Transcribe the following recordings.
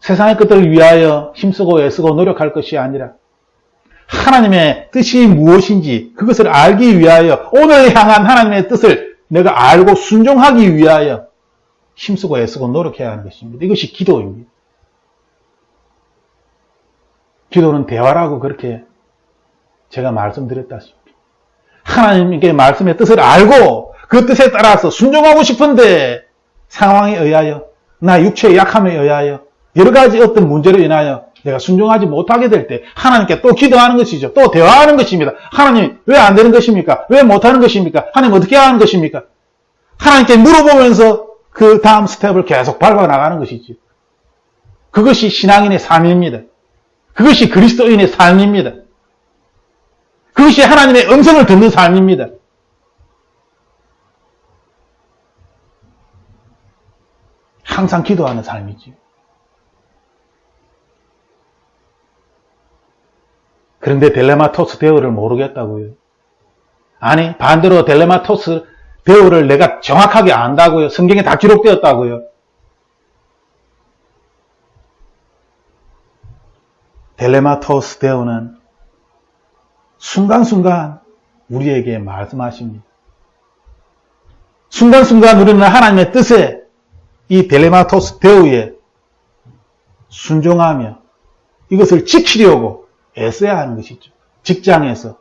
세상의 것들을 위하여 힘쓰고 애쓰고 노력할 것이 아니라 하나님의 뜻이 무엇인지 그것을 알기 위하여 오늘 향한 하나님의 뜻을 내가 알고 순종하기 위하여 힘쓰고 애쓰고 노력해야 하는 것입니다. 이것이 기도입니다. 기도는 대화라고 그렇게 제가 말씀드렸다시피 하나님께 말씀의 뜻을 알고 그 뜻에 따라서 순종하고 싶은데 상황에 의하여 나 육체의 약함에 의하여 여러 가지 어떤 문제로 인하여 내가 순종하지 못하게 될 때 하나님께 또 기도하는 것이죠. 또 대화하는 것입니다. 하나님 왜 안 되는 것입니까? 왜 못하는 것입니까? 하나님 어떻게 하는 것입니까? 하나님께 물어보면서 그 다음 스텝을 계속 밟아 나가는 것이죠. 그것이 신앙인의 삶입니다. 그것이 그리스도인의 삶입니다. 그것이 하나님의 음성을 듣는 삶입니다. 항상 기도하는 삶이지요. 그런데 딜레마토스 대오를 모르겠다고요. 아니, 반대로 딜레마토스 대오를 내가 정확하게 안다고요. 성경에 다 기록되었다고요. 딜레마토스 대오는 순간순간 우리에게 말씀하십니다. 순간순간 우리는 하나님의 뜻에 이 딜레마토스 대오에 순종하며 이것을 지키려고 애써야 하는 것이죠. 직장에서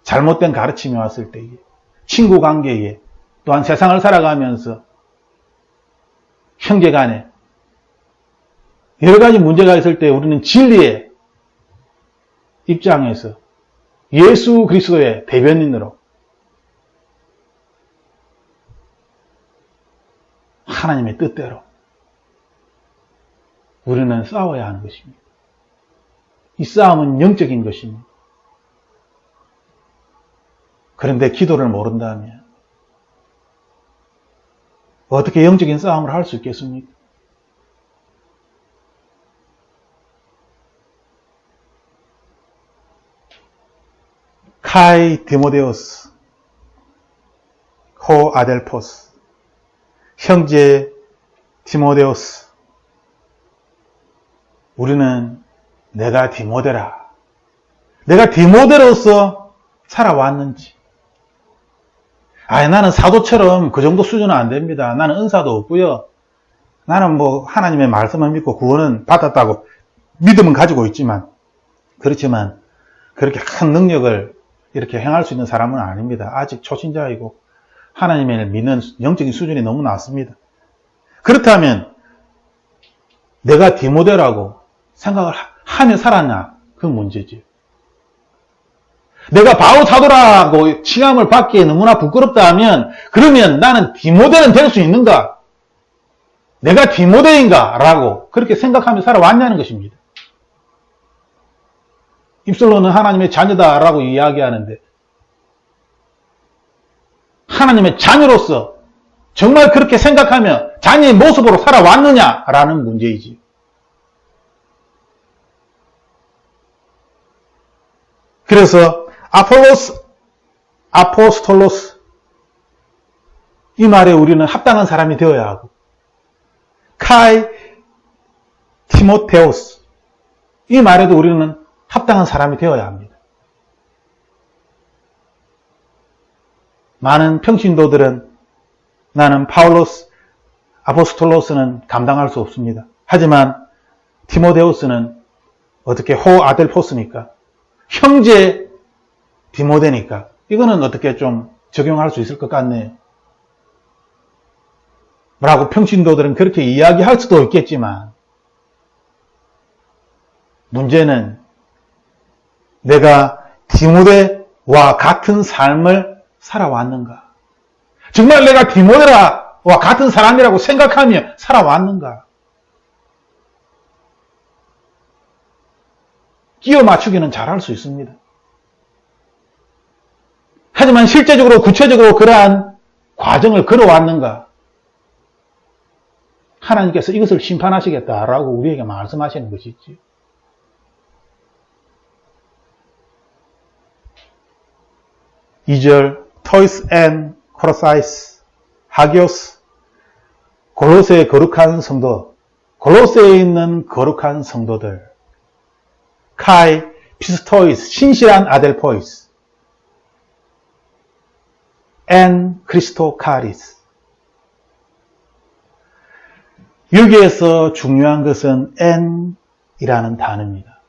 잘못된 가르침이 왔을 때에, 친구 관계에, 또한 세상을 살아가면서 형제간에 여러 가지 문제가 있을 때 우리는 진리의 입장에서 예수 그리스도의 대변인으로 하나님의 뜻대로 우리는 싸워야 하는 것입니다. 이 싸움은 영적인 것입니다. 그런데 기도를 모른다면 어떻게 영적인 싸움을 할 수 있겠습니까? 카이 디모데우스 호 아델포스 형제 디모데우스, 우리는 내가 디모데라, 내가 디모데로서 살아왔는지, 나는 사도처럼 그 정도 수준은 안 됩니다. 나는 은사도 없고요. 나는 뭐 하나님의 말씀을 믿고 구원은 받았다고 믿음은 가지고 있지만, 그렇지만 그렇게 큰 능력을 이렇게 행할 수 있는 사람은 아닙니다. 아직 초신자이고 하나님을 믿는 영적인 수준이 너무 낮습니다. 그렇다면 내가 디모데라고 생각을 하며 살았냐? 그 문제지. 내가 바울 사도라고 칭함을 받기에 너무나 부끄럽다 하면, 그러면 나는 디모데는 될 수 있는가? 내가 디모데인가? 라고 그렇게 생각하며 살아왔냐는 것입니다. 입술로는 하나님의 자녀다라고 이야기하는데, 하나님의 자녀로서 정말 그렇게 생각하며 자녀의 모습으로 살아왔느냐라는 문제이지. 그래서 아포스톨로스, 이 말에 우리는 합당한 사람이 되어야 하고, 카이 티모테오스, 이 말에도 우리는 합당한 사람이 되어야 합니다. 많은 평신도들은 나는 파울로스, 아포스톨로스는 감당할 수 없습니다. 하지만 티모데우스는 어떻게 호 아델포스니까, 형제 디모데니까 이거는 어떻게 좀 적용할 수 있을 것 같네요. 라고 평신도들은 그렇게 이야기할 수도 있겠지만, 문제는 내가 디모데와 같은 삶을 살아왔는가? 정말 내가 디모데와 같은 사람이라고 생각하며 살아왔는가? 끼워 맞추기는 잘할 수 있습니다. 하지만 실제적으로 구체적으로 그러한 과정을 걸어왔는가? 하나님께서 이것을 심판하시겠다라고 우리에게 말씀하시는 것이지. (2절) 토이스 앤 코로사이스 하기오스, 골로새의 거룩한 성도, 골로새에 있는 거룩한 성도들, 카이 피스토이스, 신실한 아델포이스, 엔 크리스토카리스. 여기에서 중요한 것은 엔이라는 단어입니다.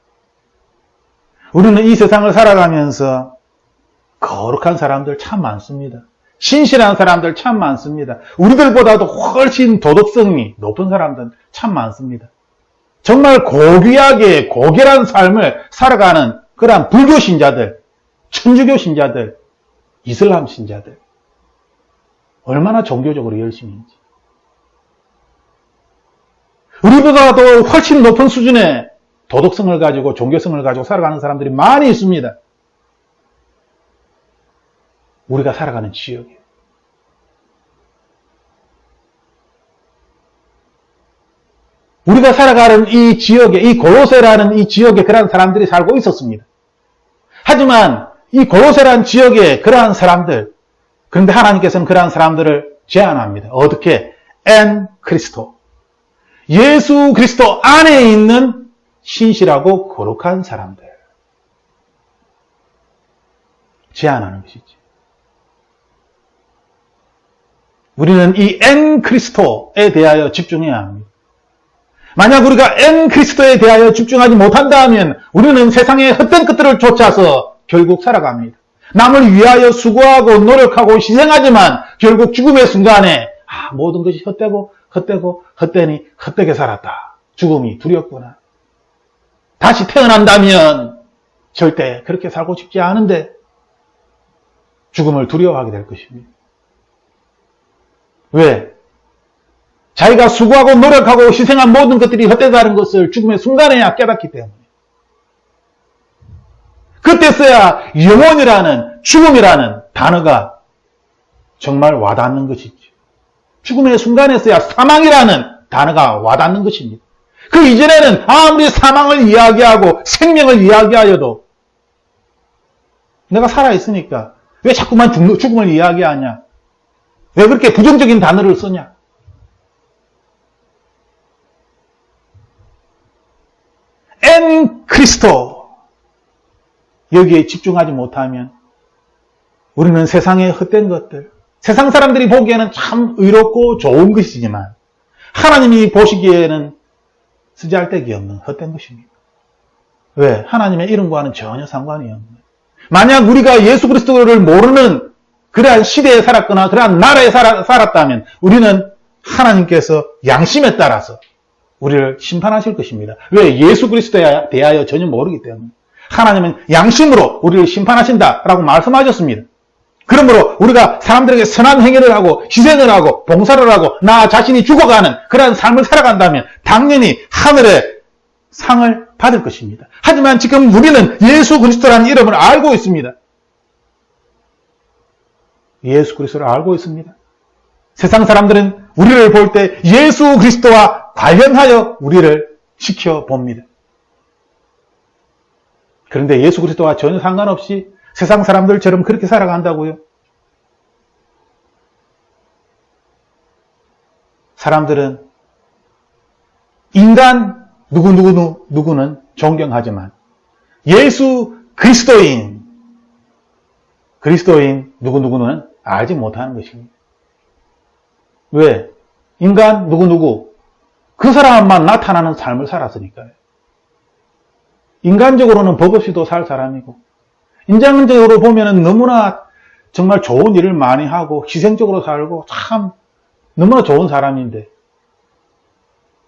우리는 이 세상을 살아가면서 거룩한 사람들 참 많습니다. 신실한 사람들 참 많습니다. 우리들보다도 훨씬 도덕성이 높은 사람들 참 많습니다. 정말 고귀하게 고결한 삶을 살아가는 그러한 불교 신자들, 천주교 신자들, 이슬람 신자들, 얼마나 종교적으로 열심인지. 우리보다도 훨씬 높은 수준의 도덕성을 가지고 종교성을 가지고 살아가는 사람들이 많이 있습니다. 우리가 살아가는 지역이에요. 우리가 살아가는 이 지역에, 이 골로새라는 이 지역에 그러한 사람들이 살고 있었습니다. 하지만 이 골로새라는 지역에 그러한 사람들, 그런데 하나님께서는 그러한 사람들을 제한합니다. 어떻게? 엔 크리스토. 예수 그리스도 안에 있는 신실하고 거룩한 사람들. 제한하는 것이지. 우리는 이 엔 크리스토에 대하여 집중해야 합니다. 만약 우리가 엔 크리스토에 대하여 집중하지 못한다면 우리는 세상의 헛된 것들을 쫓아서 결국 살아갑니다. 남을 위하여 수고하고 노력하고 희생하지만 결국 죽음의 순간에 모든 것이 헛되니 헛되게 살았다. 죽음이 두렵구나. 다시 태어난다면 절대 그렇게 살고 싶지 않은데 죽음을 두려워하게 될 것입니다. 왜? 자기가 수고하고 노력하고 희생한 모든 것들이 헛되다는 것을 죽음의 순간에야 깨닫기 때문에. 그때서야 영혼이라는, 죽음이라는 단어가 정말 와닿는 것이지. 죽음의 순간에서야 사망이라는 단어가 와닿는 것입니다. 그 이전에는 아무리 사망을 이야기하고 생명을 이야기하여도 내가 살아있으니까 왜 자꾸만 죽음을 이야기하냐? 왜 그렇게 부정적인 단어를 쓰냐? 엔 크리스토. 여기에 집중하지 못하면 우리는 세상의 헛된 것들, 세상 사람들이 보기에는 참 의롭고 좋은 것이지만 하나님이 보시기에는 쓰잘데기 없는 헛된 것입니다. 왜? 하나님의 이름과는 전혀 상관이 없는. 만약 우리가 예수 그리스도를 모르는 그러한 시대에 살았거나 그러한 나라에 살았다면 우리는 하나님께서 양심에 따라서 우리를 심판하실 것입니다. 왜? 예수 그리스도에 대하여 전혀 모르기 때문에. 하나님은 양심으로 우리를 심판하신다라고 말씀하셨습니다. 그러므로 우리가 사람들에게 선한 행위를 하고 희생을 하고 봉사를 하고 나 자신이 죽어가는 그러한 삶을 살아간다면 당연히 하늘의 상을 받을 것입니다. 하지만 지금 우리는 예수 그리스도라는 이름을 알고 있습니다. 예수 그리스도를 알고 있습니다. 세상 사람들은 우리를 볼 때 예수 그리스도와 관련하여 우리를 지켜봅니다. 그런데 예수 그리스도와 전혀 상관없이 세상 사람들처럼 그렇게 살아간다고요? 사람들은 인간 누구는 존경하지만 예수 그리스도인 누구는 알지 못하는 것입니다. 왜? 인간 누구 그 사람만 나타나는 삶을 살았으니까요. 인간적으로는 법 없이도 살 사람이고 인간적으로 보면은 너무나 정말 좋은 일을 많이 하고 희생적으로 살고 참 너무나 좋은 사람인데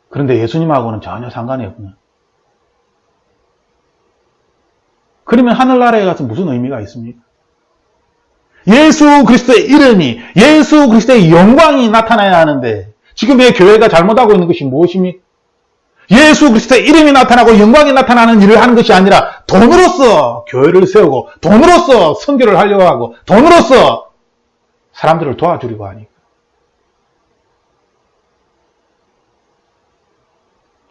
그런데 예수님하고는 전혀 상관이 없는. 그러면 하늘나라에 가서 무슨 의미가 있습니까? 예수 그리스도의 이름이, 예수 그리스도의 영광이 나타나야 하는데 지금 왜 교회가 잘못하고 있는 것이 무엇입니까? 예수 그리스도의 이름이 나타나고 영광이 나타나는 일을 하는 것이 아니라 돈으로서 교회를 세우고 돈으로서 선교를 하려고 하고 돈으로서 사람들을 도와주려고 하니까.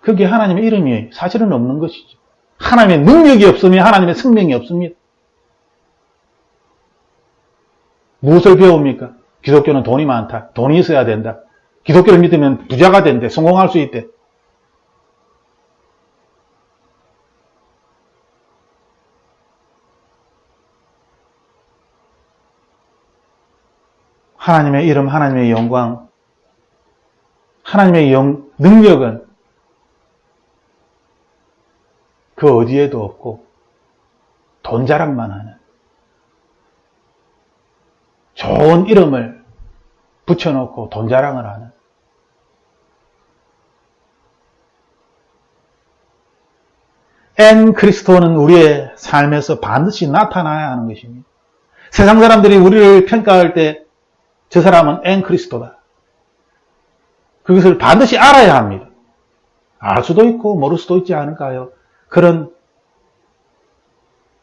거기에 하나님의 이름이 사실은 없는 것이죠. 하나님의 능력이 없으면 하나님의 생명이 없습니다. 무엇을 배웁니까? 기독교는 돈이 많다. 돈이 있어야 된다. 기독교를 믿으면 부자가 된대. 성공할 수 있대. 하나님의 이름, 하나님의 영광, 하나님의 능력은 그 어디에도 없고 돈 자랑만 하는 좋은 이름을 붙여놓고 돈 자랑을 하는 그리스도는 우리의 삶에서 반드시 나타나야 하는 것입니다. 세상 사람들이 우리를 평가할 때 저 사람은 그리스도다. 그것을 반드시 알아야 합니다. 알 수도 있고 모를 수도 있지 않을까요? 그런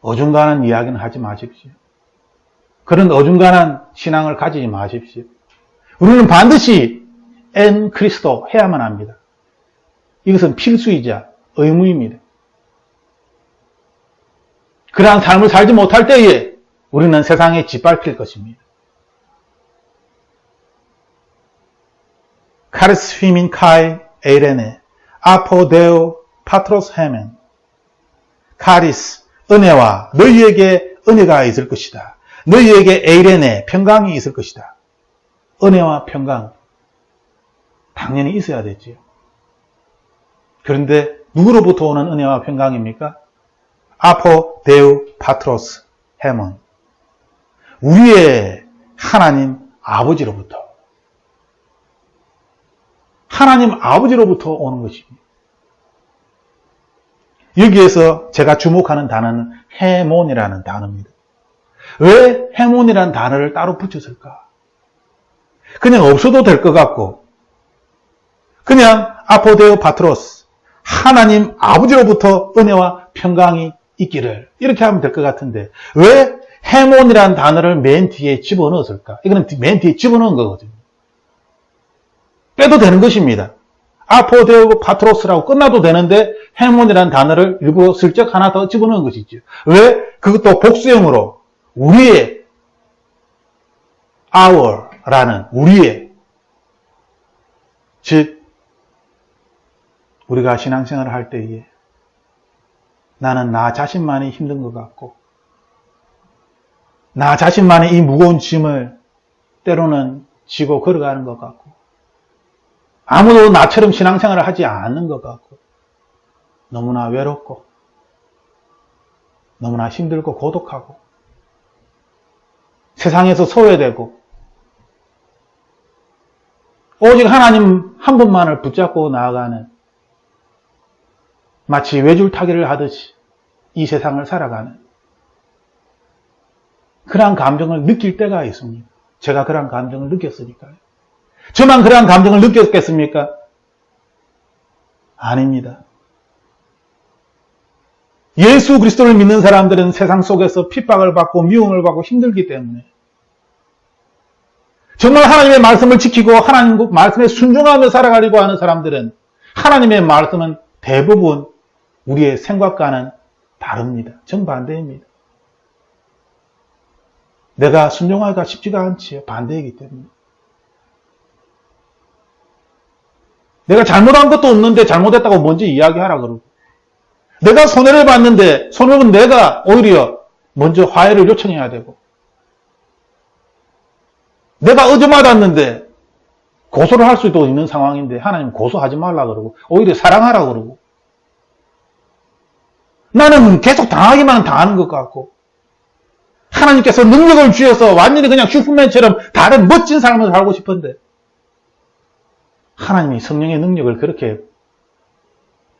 어중간한 이야기는 하지 마십시오. 그런 어중간한 신앙을 가지지 마십시오. 우리는 반드시 그리스도 해야만 합니다. 이것은 필수이자 의무입니다. 그러한 삶을 살지 못할 때에 우리는 세상에 짓밟힐 것입니다. 카리스 휘민 카이 에이레네 아포데오 파트로스 헤멘 카리스 은혜와 너희에게 은혜가 있을 것이다. 너희에게 에이레네 평강이 있을 것이다. 은혜와 평강 당연히 있어야 되지요. 그런데 누구로부터 오는 은혜와 평강입니까? 아포데우 파트로스 헤몬 우리의 하나님 아버지로부터 하나님 아버지로부터 오는 것입니다. 여기에서 제가 주목하는 단어는 헤몬이라는 단어입니다. 왜 헤몬이라는 단어를 따로 붙였을까? 그냥 없어도 될 것 같고 그냥 아포데오 파트로스 하나님 아버지로부터 은혜와 평강이 있기를 이렇게 하면 될 것 같은데 왜 헤몬이라는 단어를 맨 뒤에 집어넣었을까? 이거는 맨 뒤에 집어넣은 거거든요. 빼도 되는 것입니다. 아포데오 파트로스라고 끝나도 되는데 헤몬이라는 단어를 일부러 슬쩍 하나 더 집어넣은 것이죠. 왜? 그것도 복수형으로 우리의 our라는 우리의 즉 우리가 신앙생활을 할 때에 나는 나 자신만이 힘든 것 같고 나 자신만이 이 무거운 짐을 때로는 지고 걸어가는 것 같고 아무도 나처럼 신앙생활을 하지 않는 것 같고 너무나 외롭고 너무나 힘들고 고독하고 세상에서 소외되고 오직 하나님 한 분만을 붙잡고 나아가는 마치 외줄타기를 하듯이 이 세상을 살아가는 그러한 감정을 느낄 때가 있습니다. 제가 그러한 감정을 느꼈으니까요. 저만 그러한 감정을 느꼈겠습니까? 아닙니다. 예수 그리스도를 믿는 사람들은 세상 속에서 핍박을 받고 미움을 받고 힘들기 때문에 정말 하나님의 말씀을 지키고 하나님 말씀에 순종하며 살아가려고 하는 사람들은 하나님의 말씀은 대부분 우리의 생각과는 다릅니다. 정반대입니다. 내가 순종하기가 쉽지가 않지요. 반대이기 때문에. 내가 잘못한 것도 없는데 잘못했다고 먼저 이야기하라 그러고 내가 손해를 봤는데 손해는 내가 오히려 먼저 화해를 요청해야 되고 내가 얻어맞았는데 고소를 할 수도 있는 상황인데 하나님 고소하지 말라 그러고 오히려 사랑하라 그러고 나는 계속 당하기만 당하는 것 같고 하나님께서 능력을 주셔서 완전히 그냥 슈퍼맨처럼 다른 멋진 삶을 살고 싶은데 하나님이 성령의 능력을 그렇게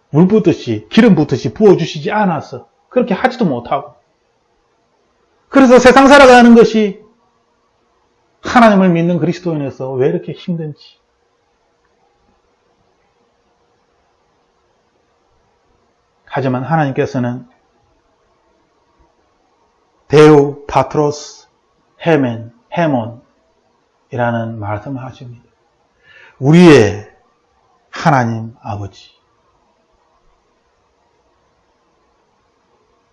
물 붓듯이 기름 붓듯이 부어주시지 않아서 그렇게 하지도 못하고 그래서 세상 살아가는 것이 하나님을 믿는 그리스도인에서 왜 이렇게 힘든지 하지만 하나님께서는 데우 파트로스 헤몬이라는 말씀을 하십니다. 우리의 하나님 아버지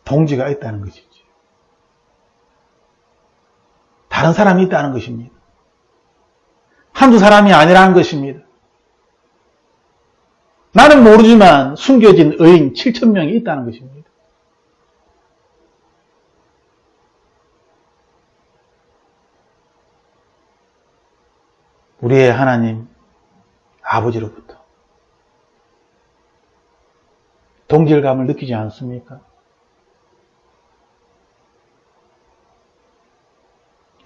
동지가 있다는 것이죠. 다른 사람이 있다는 것입니다. 한두 사람이 아니라는 것입니다. 나는 모르지만 숨겨진 의인 7,000명이 있다는 것입니다. 우리의 하나님 아버지로부터 동질감을 느끼지 않습니까?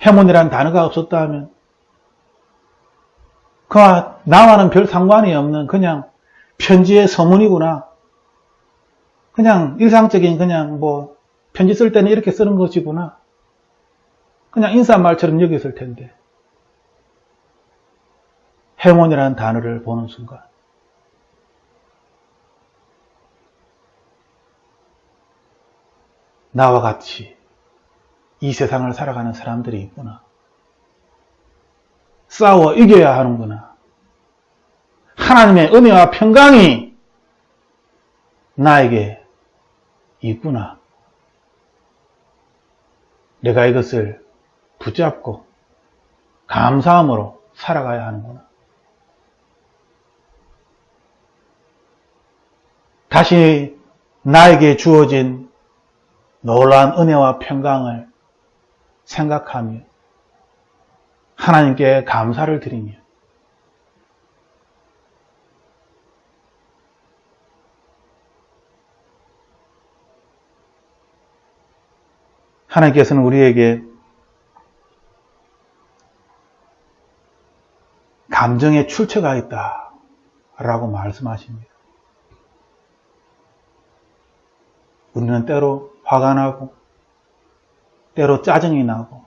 해몬이라는 단어가 없었다 하면 그와 나와는 별 상관이 없는 그냥 편지의 서문이구나. 그냥 일상적인 그냥 뭐 편지 쓸 때는 이렇게 쓰는 것이구나. 그냥 인사말처럼 여겼을 텐데 해몬이라는 단어를 보는 순간 나와 같이 이 세상을 살아가는 사람들이 있구나. 싸워 이겨야 하는구나. 하나님의 은혜와 평강이 나에게 있구나. 내가 이것을 붙잡고 감사함으로 살아가야 하는구나. 다시 나에게 주어진 놀라운 은혜와 평강을 생각하며 하나님께 감사를 드리며 하나님께서는 우리에게 감정의 출처가 있다 라고 말씀하십니다. 우리는 때로 화가 나고 때로 짜증이 나고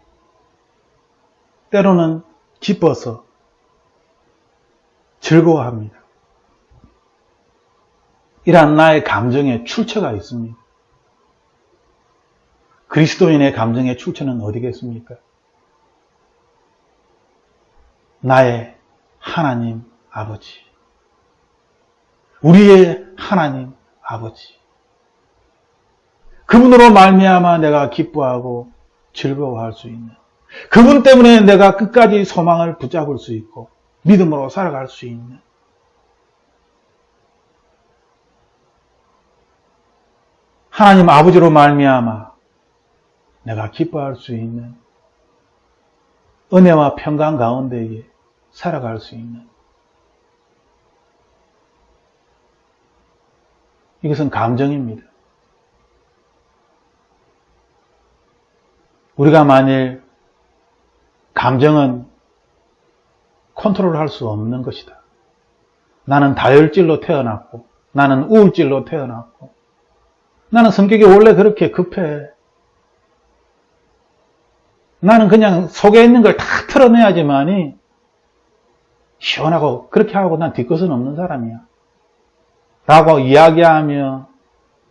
때로는 기뻐서 즐거워합니다. 이러한 나의 감정의 출처가 있습니다. 그리스도인의 감정의 출처는 어디겠습니까? 나의 하나님 아버지. 우리의 하나님 아버지. 그분으로 말미암아 내가 기뻐하고 즐거워할 수 있는, 그분 때문에 내가 끝까지 소망을 붙잡을 수 있고 믿음으로 살아갈 수 있는, 하나님 아버지로 말미암아 내가 기뻐할 수 있는 은혜와 평강 가운데에 살아갈 수 있는, 이것은 감정입니다. 우리가 만일 감정은 컨트롤할 수 없는 것이다. 나는 다혈질로 태어났고, 나는 우울질로 태어났고, 나는 성격이 원래 그렇게 급해. 나는 그냥 속에 있는 걸 다 털어내야지만이 시원하고 그렇게 하고 난 뒤끝은 없는 사람이야. 라고 이야기하며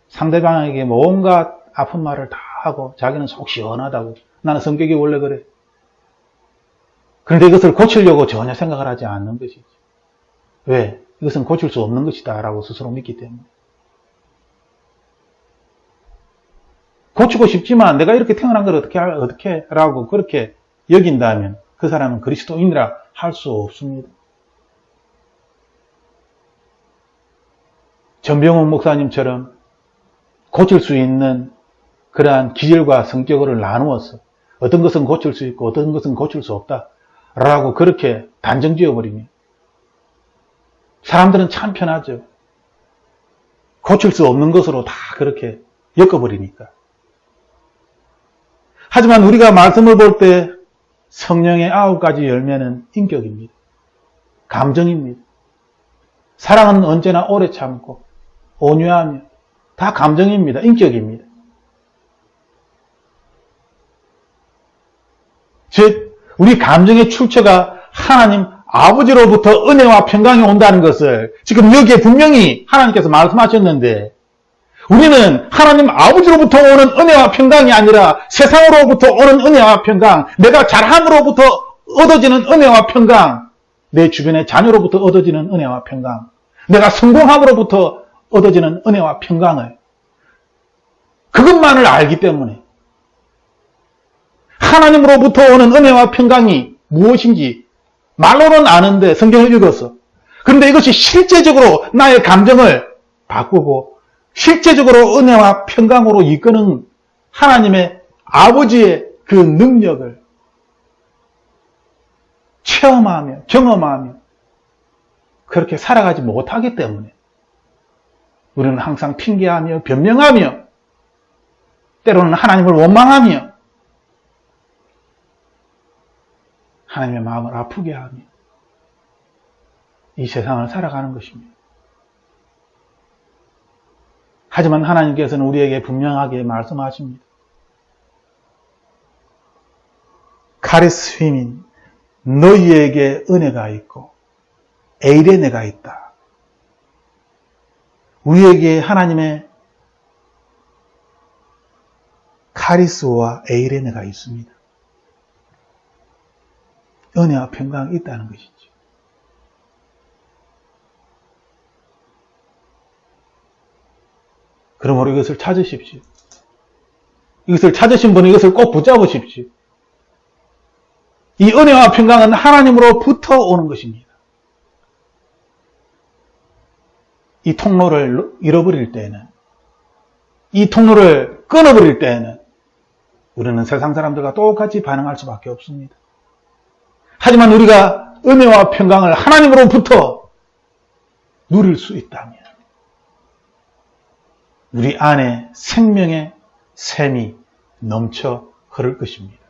상대방에게 온갖 아픈 말을 다 하고 자기는 속 시원하다고. 나는 성격이 원래 그래. 그런데 이것을 고치려고 전혀 생각을 하지 않는 것이지. 왜? 이것은 고칠 수 없는 것이다 라고 스스로 믿기 때문에. 고치고 싶지만 내가 이렇게 태어난 걸 어떻게 라고 그렇게 여긴다면 그 사람은 그리스도인이라 할 수 없습니다. 전병훈 목사님처럼 고칠 수 있는 그러한 기질과 성격을 나누어서 어떤 것은 고칠 수 있고 어떤 것은 고칠 수 없다 라고 그렇게 단정 지어버리면 사람들은 참 편하죠. 고칠 수 없는 것으로 다 그렇게 엮어버리니까. 하지만 우리가 말씀을 볼 때 성령의 9가지 열매는 인격입니다. 감정입니다. 사랑은 언제나 오래 참고 온유하며 다 감정입니다. 인격입니다. 즉 우리 감정의 출처가 하나님 아버지로부터 은혜와 평강이 온다는 것을 지금 여기에 분명히 하나님께서 말씀하셨는데, 우리는 하나님 아버지로부터 오는 은혜와 평강이 아니라 세상으로부터 오는 은혜와 평강, 내가 잘함으로부터 얻어지는 은혜와 평강, 내 주변의 자녀로부터 얻어지는 은혜와 평강, 내가 성공함으로부터 얻어지는 은혜와 평강을, 그것만을 알기 때문에 하나님으로부터 오는 은혜와 평강이 무엇인지 말로는 아는데 성경을 읽어서, 그런데 이것이 실제적으로 나의 감정을 바꾸고 실제적으로 은혜와 평강으로 이끄는 하나님의 아버지의 그 능력을 체험하며 경험하며 그렇게 살아가지 못하기 때문에 우리는 항상 핑계하며 변명하며 때로는 하나님을 원망하며 하나님의 마음을 아프게 하며 이 세상을 살아가는 것입니다. 하지만 하나님께서는 우리에게 분명하게 말씀하십니다. 카리스 휘민, 너희에게 은혜가 있고 에이레네가 있다. 우리에게 하나님의 카리스와 에이레네가 있습니다. 은혜와 평강이 있다는 것이죠. 그러므로 이것을 찾으십시오. 이것을 찾으신 분은 이것을 꼭 붙잡으십시오. 이 은혜와 평강은 하나님으로부터 오는 것입니다. 이 통로를 잃어버릴 때에는, 이 통로를 끊어버릴 때에는 우리는 세상 사람들과 똑같이 반응할 수밖에 없습니다. 하지만 우리가 은혜와 평강을 하나님으로부터 누릴 수 있다면 우리 안에 생명의 샘이 넘쳐 흐를 것입니다.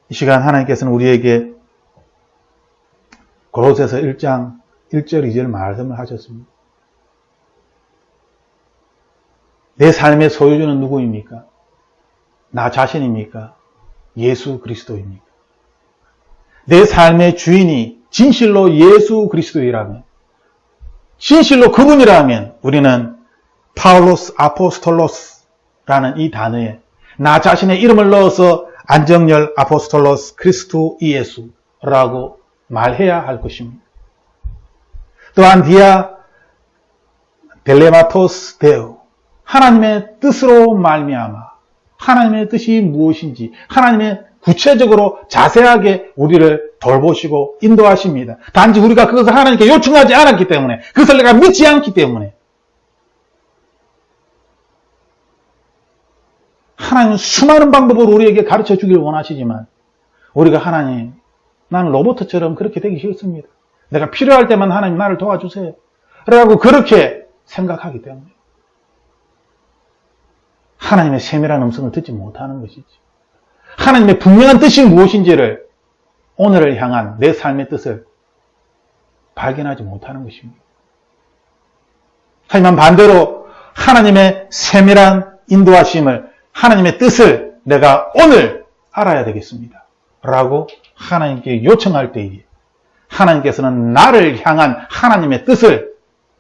이 시간 하나님께서는 우리에게 고로새서 1장 1절 2절 말씀을 하셨습니다. 내 삶의 소유주는 누구입니까? 나 자신입니까? 예수 그리스도입니까? 내 삶의 주인이 진실로 예수 그리스도이라면, 진실로 그분이라면 우리는 파울로스 아포스톨로스라는 이 단어에 나 자신의 이름을 넣어서 안정열 아포스톨로스 크리스투 이예수라고 말해야 할 것입니다. 또한 디아 델레마토스 데우, 하나님의 뜻으로 말미암아 하나님의 뜻이 무엇인지 하나님의 구체적으로 자세하게 우리를 돌보시고 인도하십니다. 단지 우리가 그것을 하나님께 요청하지 않았기 때문에, 그것을 내가 믿지 않기 때문에 하나님은 수많은 방법으로 우리에게 가르쳐 주기를 원하시지만 우리가 하나님, 나는 로봇처럼 그렇게 되기 싫습니다. 내가 필요할 때만 하나님 나를 도와주세요. 라고 그렇게 생각하기 때문에 하나님의 세밀한 음성을 듣지 못하는 것이지. 하나님의 분명한 뜻이 무엇인지를, 오늘을 향한 내 삶의 뜻을 발견하지 못하는 것입니다. 하지만 반대로 하나님의 세밀한 인도하심을, 하나님의 뜻을 내가 오늘 알아야 되겠습니다. 라고 하나님께 요청할 때에 하나님께서는 나를 향한 하나님의 뜻을,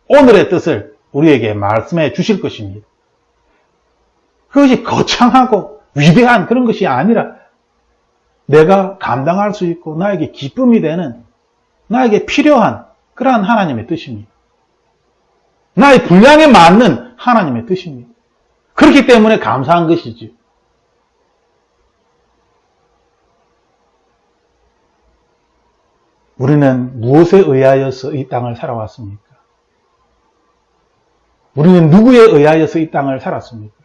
오늘의 뜻을 우리에게 말씀해 주실 것입니다. 그것이 거창하고 위대한 그런 것이 아니라 내가 감당할 수 있고 나에게 기쁨이 되는, 나에게 필요한 그러한 하나님의 뜻입니다. 나의 분량에 맞는 하나님의 뜻입니다. 그렇기 때문에 감사한 것이지. 우리는 무엇에 의하여서 이 땅을 살아왔습니까? 우리는 누구에 의하여서 이 땅을 살았습니까?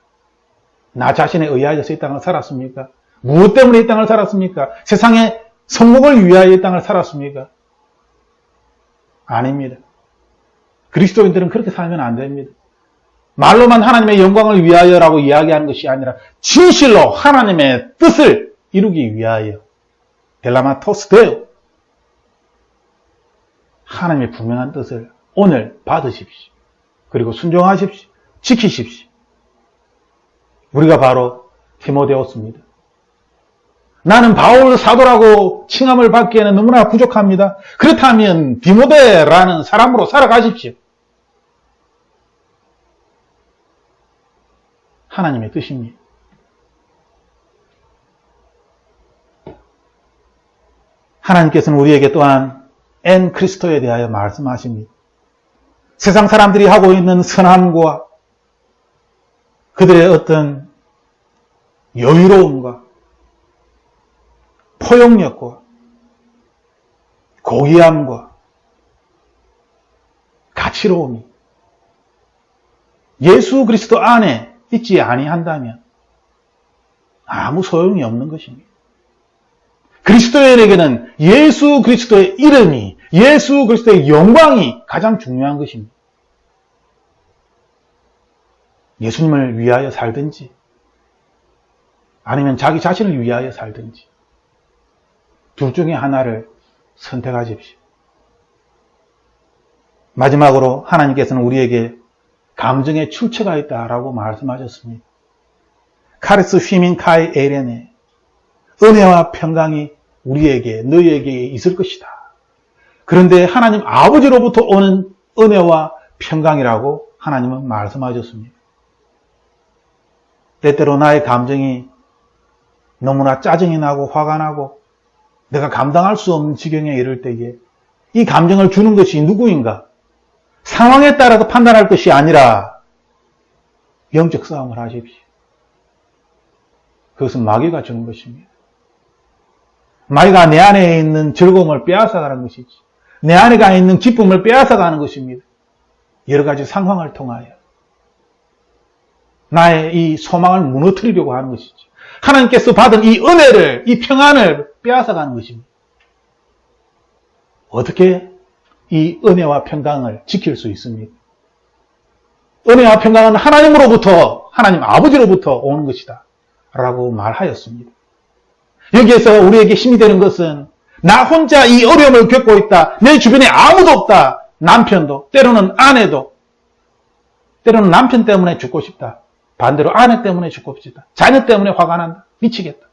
나 자신에 의하여서 이 땅을 살았습니까? 무엇 때문에 이 땅을 살았습니까? 세상의 성공을 위하여 이 땅을 살았습니까? 아닙니다. 그리스도인들은 그렇게 살면 안 됩니다. 말로만 하나님의 영광을 위하여라고 이야기하는 것이 아니라 진실로 하나님의 뜻을 이루기 위하여 델라마토스 데오, 하나님의 분명한 뜻을 오늘 받으십시오. 그리고 순종하십시오. 지키십시오. 우리가 바로 디모데오스입니다. 나는 바울 사도라고 칭함을 받기에는 너무나 부족합니다. 그렇다면 디모데라는 사람으로 살아가십시오. 하나님의 뜻입니다. 하나님께서는 우리에게 또한 엔 크리스토에 대하여 말씀하십니다. 세상 사람들이 하고 있는 선함과 그들의 어떤 여유로움과 포용력과 고귀함과 가치로움이 예수 그리스도 안에 있지 아니한다면 아무 소용이 없는 것입니다. 그리스도인에게는 예수 그리스도의 이름이, 예수 그리스도의 영광이 가장 중요한 것입니다. 예수님을 위하여 살든지 아니면 자기 자신을 위하여 살든지 둘 중에 하나를 선택하십시오. 마지막으로 하나님께서는 우리에게 감정의 출처가 있다라고 말씀하셨습니다. 카르스 휘민 카이 에레네, 은혜와 평강이 우리에게, 너희에게 있을 것이다. 그런데 하나님 아버지로부터 오는 은혜와 평강이라고 하나님은 말씀하셨습니다. 때때로 나의 감정이 너무나 짜증이 나고 화가 나고 내가 감당할 수 없는 지경에 이를 때에 이 감정을 주는 것이 누구인가? 상황에 따라서 판단할 것이 아니라 영적 싸움을 하십시오. 그것은 마귀가 주는 것입니다. 마귀가 내 안에 있는 즐거움을 빼앗아가는 것이지, 내 안에 있는 기쁨을 빼앗아가는 것입니다. 여러 가지 상황을 통하여 나의 이 소망을 무너뜨리려고 하는 것이죠. 하나님께서 받은 이 은혜를, 이 평안을 빼앗아가는 것입니다. 어떻게 이 은혜와 평강을 지킬 수 있습니까? 은혜와 평강은 하나님으로부터, 하나님 아버지로부터 오는 것이다 라고 말하였습니다. 여기에서 우리에게 힘이 되는 것은 나 혼자 이 어려움을 겪고 있다, 내 주변에 아무도 없다, 남편도, 때로는 아내도, 때로는 남편 때문에 죽고 싶다, 반대로 아내 때문에 죽고 싶다, 자녀 때문에 화가 난다, 미치겠다,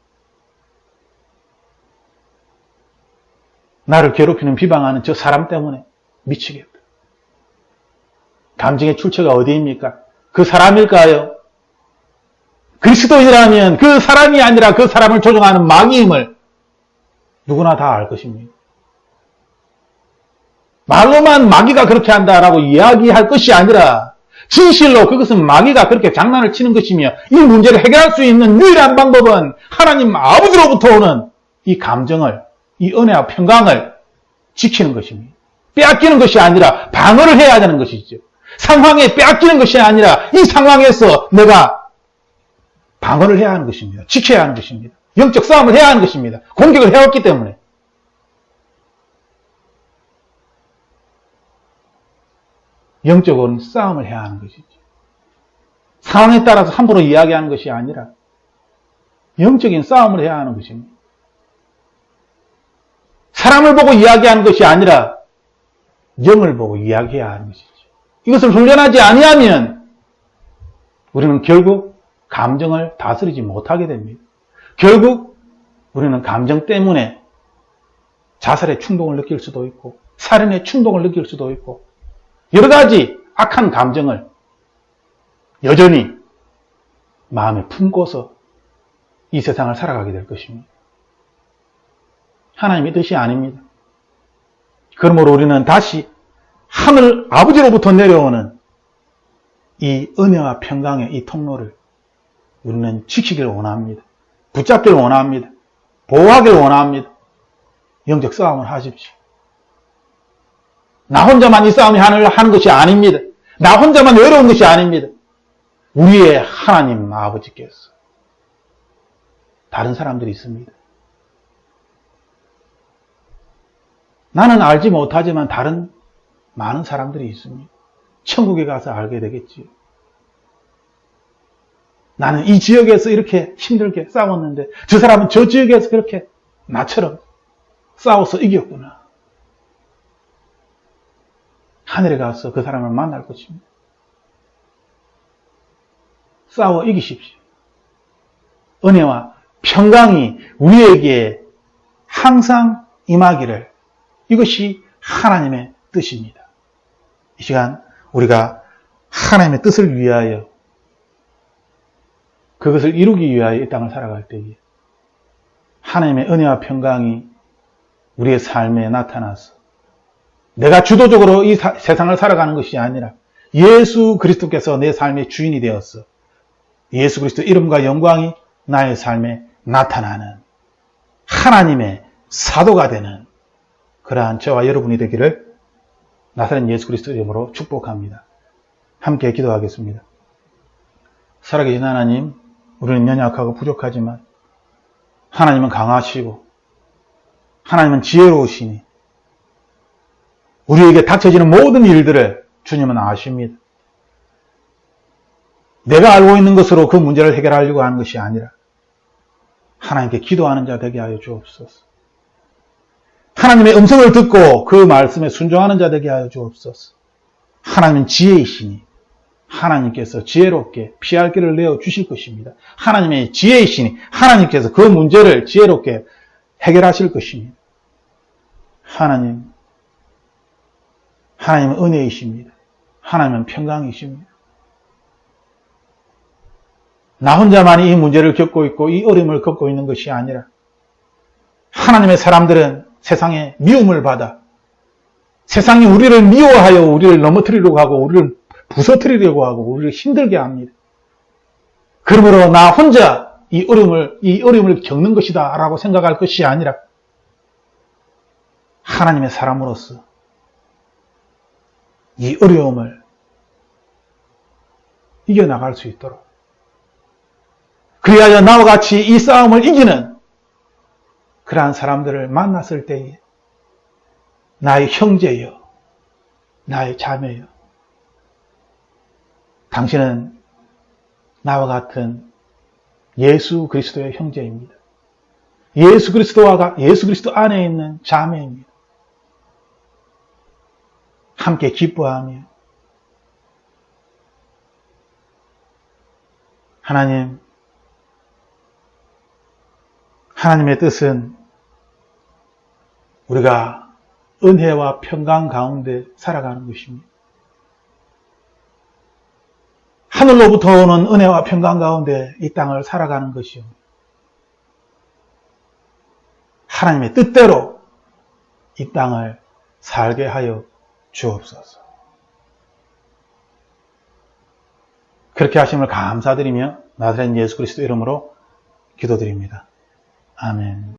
나를 괴롭히는 비방하는 저 사람 때문에 미치겠다. 감정의 출처가 어디입니까? 그 사람일까요? 그리스도인이라면 그 사람이 아니라 그 사람을 조종하는 마귀임을 누구나 다 알 것입니다. 말로만 마귀가 그렇게 한다라고 이야기할 것이 아니라 진실로 그것은 마귀가 그렇게 장난을 치는 것이며 이 문제를 해결할 수 있는 유일한 방법은 하나님 아버지로부터 오는 이 감정을, 이 은혜와 평강을 지키는 것입니다. 빼앗기는 것이 아니라 방어를 해야 되는 것이죠. 상황에 빼앗기는 것이 아니라 이 상황에서 내가 방어를 해야 하는 것입니다. 지켜야 하는 것입니다. 영적 싸움을 해야 하는 것입니다. 공격을 해왔기 때문에. 영적으로는 싸움을 해야 하는 것이죠. 상황에 따라서 함부로 이야기하는 것이 아니라 영적인 싸움을 해야 하는 것입니다. 사람을 보고 이야기하는 것이 아니라 영을 보고 이야기해야 하는 것이죠. 이것을 훈련하지 아니하면 우리는 결국 감정을 다스리지 못하게 됩니다. 결국 우리는 감정 때문에 자살의 충동을 느낄 수도 있고 살인의 충동을 느낄 수도 있고 여러 가지 악한 감정을 여전히 마음에 품고서 이 세상을 살아가게 될 것입니다. 하나님의 뜻이 아닙니다. 그러므로 우리는 다시 하늘 아버지로부터 내려오는 이 은혜와 평강의 이 통로를 우리는 지키길 원합니다. 붙잡길 원합니다. 보호하길 원합니다. 영적 싸움을 하십시오. 나 혼자만 이 싸움을 하는 것이 아닙니다. 나 혼자만 외로운 것이 아닙니다. 우리의 하나님 아버지께서 다른 사람들이 있습니다. 나는 알지 못하지만 다른 많은 사람들이 있습니다. 천국에 가서 알게 되겠지요. 나는 이 지역에서 이렇게 힘들게 싸웠는데 저 사람은 저 지역에서 그렇게 나처럼 싸워서 이겼구나. 하늘에 가서 그 사람을 만날 것입니다. 싸워 이기십시오. 은혜와 평강이 우리에게 항상 임하기를, 이것이 하나님의 뜻입니다. 이 시간 우리가 하나님의 뜻을 위하여 그것을 이루기 위하여 이 땅을 살아갈 때에 하나님의 은혜와 평강이 우리의 삶에 나타나서 내가 주도적으로 이 세상을 살아가는 것이 아니라 예수 그리스도께서 내 삶의 주인이 되었어 예수 그리스도 이름과 영광이 나의 삶에 나타나는 하나님의 사도가 되는 그러한 저와 여러분이 되기를 나사렛 예수 그리스도 이름으로 축복합니다. 함께 기도하겠습니다. 살아계신 하나님, 우리는 연약하고 부족하지만 하나님은 강하시고 하나님은 지혜로우시니 우리에게 닥쳐지는 모든 일들을 주님은 아십니다. 내가 알고 있는 것으로 그 문제를 해결하려고 하는 것이 아니라 하나님께 기도하는 자 되게 하여 주옵소서. 하나님의 음성을 듣고 그 말씀에 순종하는 자 되게 하여 주옵소서. 하나님은 지혜이시니 하나님께서 지혜롭게 피할 길을 내어 주실 것입니다. 하나님의 지혜이시니 하나님께서 그 문제를 지혜롭게 해결하실 것입니다. 하나님은 은혜이십니다. 하나님은 평강이십니다. 나 혼자만이 이 문제를 겪고 있고 이 어려움을 겪고 있는 것이 아니라 하나님의 사람들은 세상에 미움을 받아 세상이 우리를 미워하여 우리를 넘어뜨리려고 하고 우리를 부서뜨리려고 하고 우리를 힘들게 합니다. 그러므로 나 혼자 이 어려움을 겪는 것이다 라고 생각할 것이 아니라 하나님의 사람으로서 이 어려움을 이겨나갈 수 있도록 그리하여 나와 같이 이 싸움을 이기는 그러한 사람들을 만났을 때에 나의 형제여, 나의 자매여, 당신은 나와 같은 예수 그리스도의 형제입니다. 예수 그리스도 안에 있는 자매입니다. 함께 기뻐하며 하나님의 뜻은 우리가 은혜와 평강 가운데 살아가는 것입니다. 하늘로부터 오는 은혜와 평강 가운데 이 땅을 살아가는 것이요. 하나님의 뜻대로 이 땅을 살게 하여 주옵소서. 그렇게 하심을 감사드리며 나사렛 예수 그리스도 이름으로 기도드립니다. 아멘.